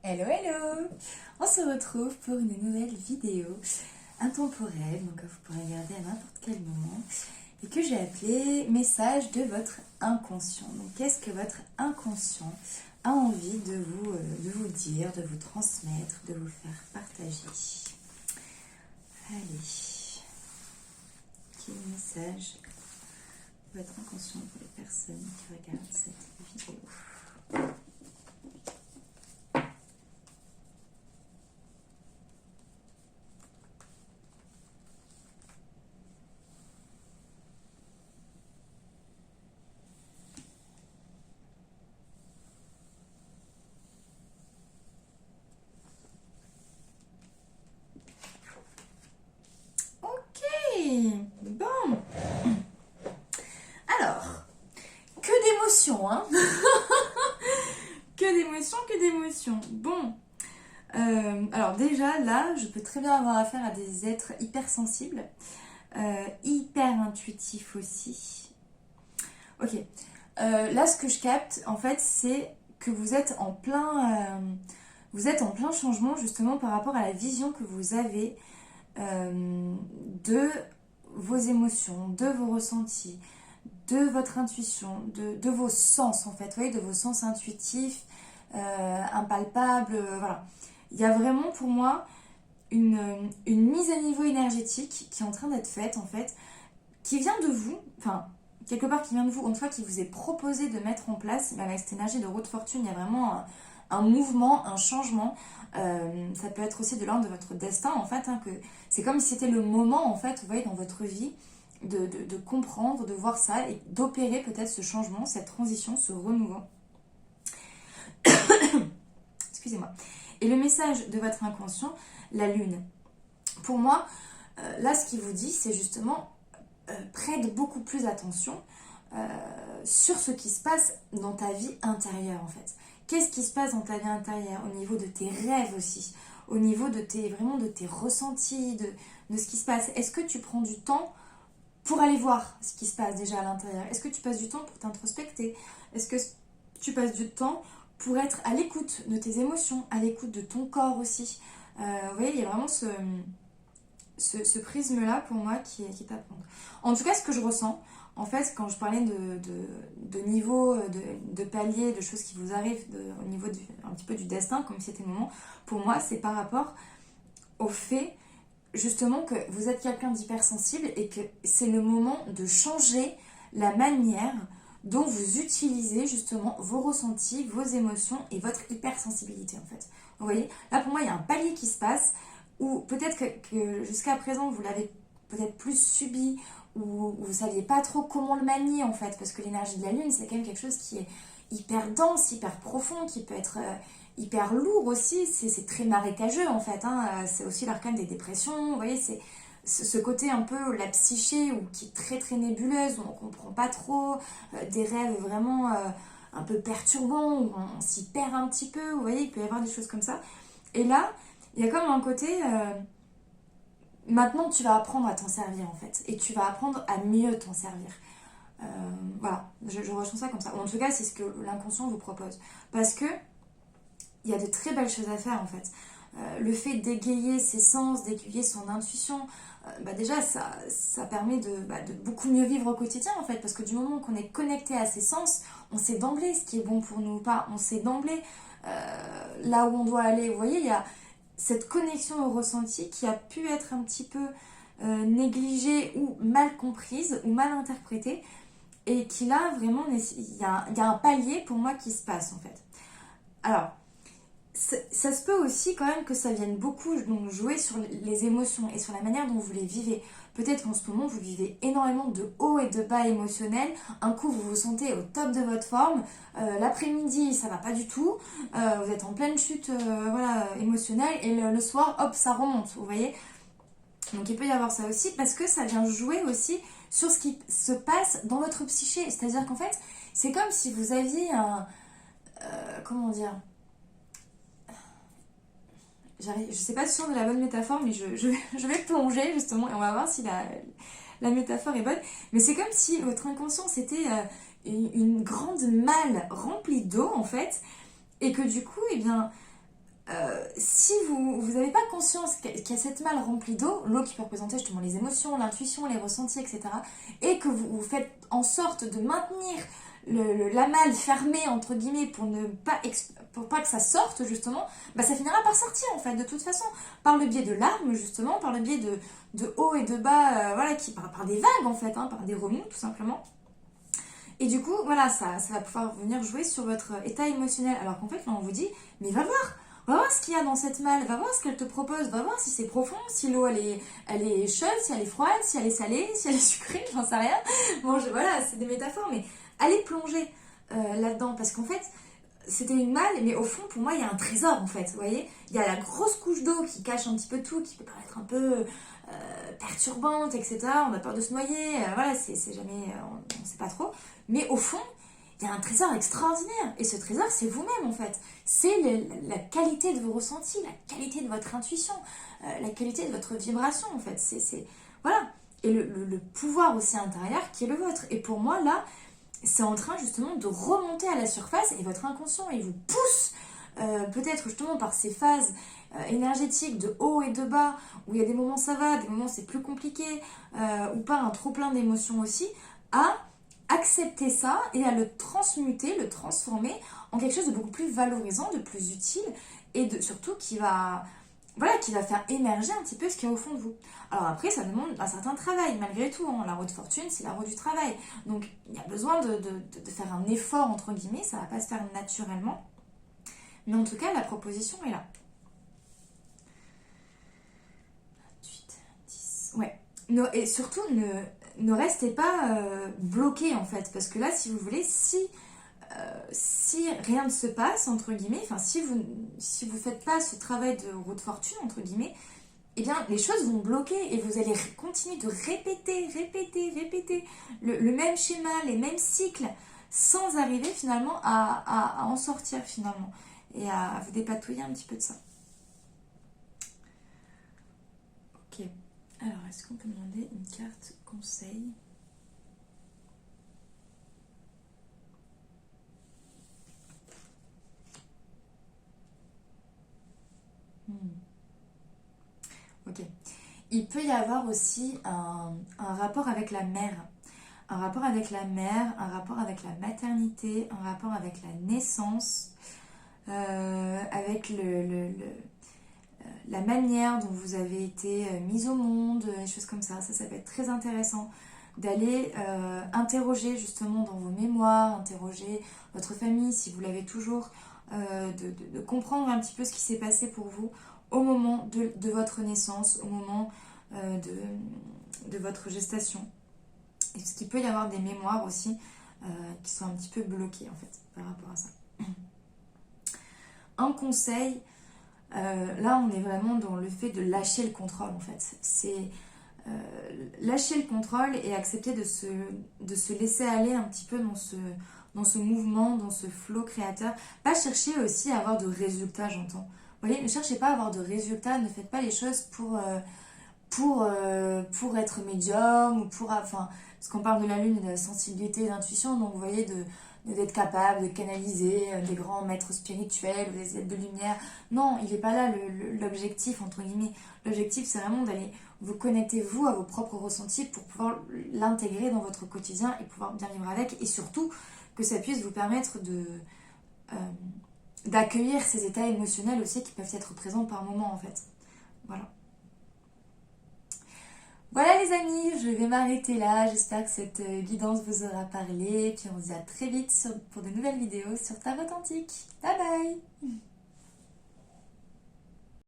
Hello hello. On se retrouve pour une nouvelle vidéo intemporelle, donc vous pourrez regarder à n'importe quel moment, et que j'ai appelé message de votre inconscient. Donc qu'est-ce que votre inconscient a envie de vous dire, de vous transmettre, de vous faire partager? Allez, quel message de votre inconscient pour les personnes qui regardent cette vidéo? Bon, alors, que d'émotions, hein. Que d'émotions. Bon, alors déjà, là, je peux très bien avoir affaire à des êtres hypersensibles, hyper intuitifs aussi. Ok, là, ce que je capte, en fait, c'est que vous êtes en plein changement, justement, par rapport à la vision que vous avez de vos émotions, de vos ressentis, de votre intuition, de vos sens en fait, vous voyez, de vos sens intuitifs, impalpables, voilà. Il y a vraiment pour moi une mise à niveau énergétique qui est en train d'être faite en fait, qui vient de vous, enfin quelque part qui vient de vous, en tout cas qui vous est proposé de mettre en place, mais avec cette énergie de roue de fortune, il y a vraiment un mouvement, un changement. Ça peut être aussi de l'ordre de votre destin en fait, hein, que c'est comme si c'était le moment en fait, vous voyez, dans votre vie de comprendre, de voir ça et d'opérer peut-être ce changement, cette transition, ce renouveau. Excusez-moi. Et le message de votre inconscient, la lune. Pour moi, là ce qu'il vous dit, c'est justement prête beaucoup plus attention sur ce qui se passe dans ta vie intérieure en fait. Qu'est-ce qui se passe dans ta vie intérieure au niveau de tes rêves aussi, au niveau de tes ressentis, de ce qui se passe? Est-ce que tu prends du temps pour aller voir ce qui se passe déjà à l'intérieur? Est-ce que tu passes du temps pour t'introspecter? Est-ce que tu passes du temps pour être à l'écoute de tes émotions, à l'écoute de ton corps aussi? Vous voyez, il y a vraiment ce prisme-là pour moi qui est à prendre. En tout cas, ce que je ressens, en fait, quand je parlais de niveau, de palier, de choses qui vous arrivent au niveau un petit peu du destin, comme si c'était le moment, pour moi, c'est par rapport au fait, justement, que vous êtes quelqu'un d'hypersensible et que c'est le moment de changer la manière dont vous utilisez, justement, vos ressentis, vos émotions et votre hypersensibilité, en fait. Vous voyez, là, pour moi, il y a un palier qui se passe où peut-être que jusqu'à présent, vous l'avez peut-être plus subi, où vous ne saviez pas trop comment le manier en fait, parce que l'énergie de la lune c'est quand même quelque chose qui est hyper dense, hyper profond, qui peut être hyper lourd aussi, c'est très marécageux en fait, hein. C'est aussi l'arcane des dépressions, vous voyez, c'est ce côté un peu la psyché ou qui est très très nébuleuse, où on ne comprend pas trop, des rêves vraiment un peu perturbants, où on s'y perd un petit peu, vous voyez, il peut y avoir des choses comme ça. Et là, il y a comme un côté... maintenant, tu vas apprendre à t'en servir en fait, et tu vas apprendre à mieux t'en servir. Voilà, je ressens ça comme ça. Ou en tout cas, c'est ce que l'inconscient vous propose. Parce que il y a de très belles choses à faire en fait. Le fait d'égayer ses sens, d'égayer son intuition, déjà ça permet de beaucoup mieux vivre au quotidien en fait. Parce que du moment qu'on est connecté à ses sens, on sait d'emblée ce qui est bon pour nous ou pas. On sait d'emblée là où on doit aller. Vous voyez, il y a cette connexion au ressenti qui a pu être un petit peu négligée ou mal comprise ou mal interprétée et qui là vraiment il y a un palier pour moi qui se passe en fait. Alors ça se peut aussi quand même que ça vienne beaucoup donc, jouer sur les émotions et sur la manière dont vous les vivez. Peut-être qu'en ce moment vous vivez énormément de hauts et de bas émotionnels. Un coup vous vous sentez au top de votre forme, l'après-midi ça va pas du tout, vous êtes en pleine chute émotionnelle et le soir hop ça remonte, vous voyez. Donc il peut y avoir ça aussi parce que ça vient jouer aussi sur ce qui se passe dans votre psyché. C'est-à-dire qu'en fait c'est comme si vous aviez un... comment dire, je sais pas si c'est de la bonne métaphore, mais je vais plonger justement et on va voir si la métaphore est bonne. Mais c'est comme si votre inconscient c'était une grande malle remplie d'eau en fait, et que du coup, eh bien, si vous n'avez pas conscience qu'il y a cette malle remplie d'eau, l'eau qui peut représenter justement les émotions, l'intuition, les ressentis, etc., et que vous faites en sorte de maintenir la malle fermée, entre guillemets, pour pas que ça sorte, justement, bah ça finira par sortir, en fait, de toute façon, par le biais de larmes, justement, par le biais de haut et de bas, voilà, par des vagues, en fait, hein, par des remous, tout simplement. Et du coup, voilà, ça va pouvoir venir jouer sur votre état émotionnel. Alors qu'en fait, là, on vous dit, mais va voir ce qu'il y a dans cette malle, va voir ce qu'elle te propose, va voir si c'est profond, si l'eau elle est chaude, si elle est froide, si elle est salée, si elle est sucrée, j'en sais rien. Bon, voilà, c'est des métaphores, mais allez plonger là-dedans, parce qu'en fait, c'était une malle, mais au fond, pour moi, il y a un trésor, en fait, vous voyez. Il y a la grosse couche d'eau qui cache un petit peu tout, qui peut paraître un peu perturbante, etc. On a peur de se noyer, voilà, c'est jamais, on ne sait pas trop. Mais au fond, il y a un trésor extraordinaire. Et ce trésor, c'est vous-même, en fait. C'est la qualité de vos ressentis, la qualité de votre intuition, la qualité de votre vibration, en fait. Voilà. Et le pouvoir aussi intérieur qui est le vôtre. Et pour moi, là, c'est en train justement de remonter à la surface et votre inconscient, il vous pousse peut-être justement par ces phases énergétiques de haut et de bas, où il y a des moments ça va, des moments c'est plus compliqué, ou pas un trop plein d'émotions aussi, à accepter ça et à le transmuter, le transformer en quelque chose de beaucoup plus valorisant, de plus utile et surtout qui va faire émerger un petit peu ce qu'il y a au fond de vous. Alors après, ça demande un certain travail, malgré tout. Hein. La roue de fortune, c'est la roue du travail. Donc, il y a besoin de faire un effort, entre guillemets. Ça ne va pas se faire naturellement. Mais en tout cas, la proposition est là. 28, 10... Ouais. Et surtout, ne restez pas bloqué, en fait. Parce que là, si vous voulez, si rien ne se passe, entre guillemets, enfin, si vous faites pas ce travail de roue de fortune, entre guillemets, eh bien, les choses vont bloquer et vous allez continuer de répéter le même schéma, les mêmes cycles, sans arriver finalement à en sortir finalement et à vous dépatouiller un petit peu de ça. Ok. Alors, est-ce qu'on peut demander une carte conseil ? Ok. Il peut y avoir aussi un rapport avec la mère. Un rapport avec la mère, un rapport avec la maternité, un rapport avec la naissance, avec la manière dont vous avez été mise au monde, des choses comme ça. Ça peut être très intéressant d'aller interroger justement dans vos mémoires, interroger votre famille si vous l'avez toujours, de comprendre un petit peu ce qui s'est passé pour vous au moment de votre naissance, au moment de votre gestation. Et parce qu'il peut y avoir des mémoires aussi qui sont un petit peu bloquées en fait par rapport à ça. Un conseil, là on est vraiment dans le fait de lâcher le contrôle en fait. C'est lâcher le contrôle et accepter de se laisser aller un petit peu dans ce mouvement, dans ce flow créateur. Pas chercher aussi à avoir de résultats, j'entends. Vous voyez, ne cherchez pas à avoir de résultats, ne faites pas les choses pour être médium ou parce qu'on parle de la lune et de la sensibilité et d'intuition, donc vous voyez d'être capable de canaliser des grands maîtres spirituels ou des êtres de lumière. Non, il n'est pas là l'objectif, entre guillemets. L'objectif, c'est vraiment d'aller vous connecter, vous, à vos propres ressentis pour pouvoir l'intégrer dans votre quotidien et pouvoir bien vivre avec, et surtout que ça puisse vous permettre d'accueillir ces états émotionnels aussi qui peuvent être présents par moment, en fait. Voilà. Voilà les amis, je vais m'arrêter là. J'espère que cette guidance vous aura parlé. Puis on se dit à très vite pour de nouvelles vidéos sur Tarot Authentique. Bye bye!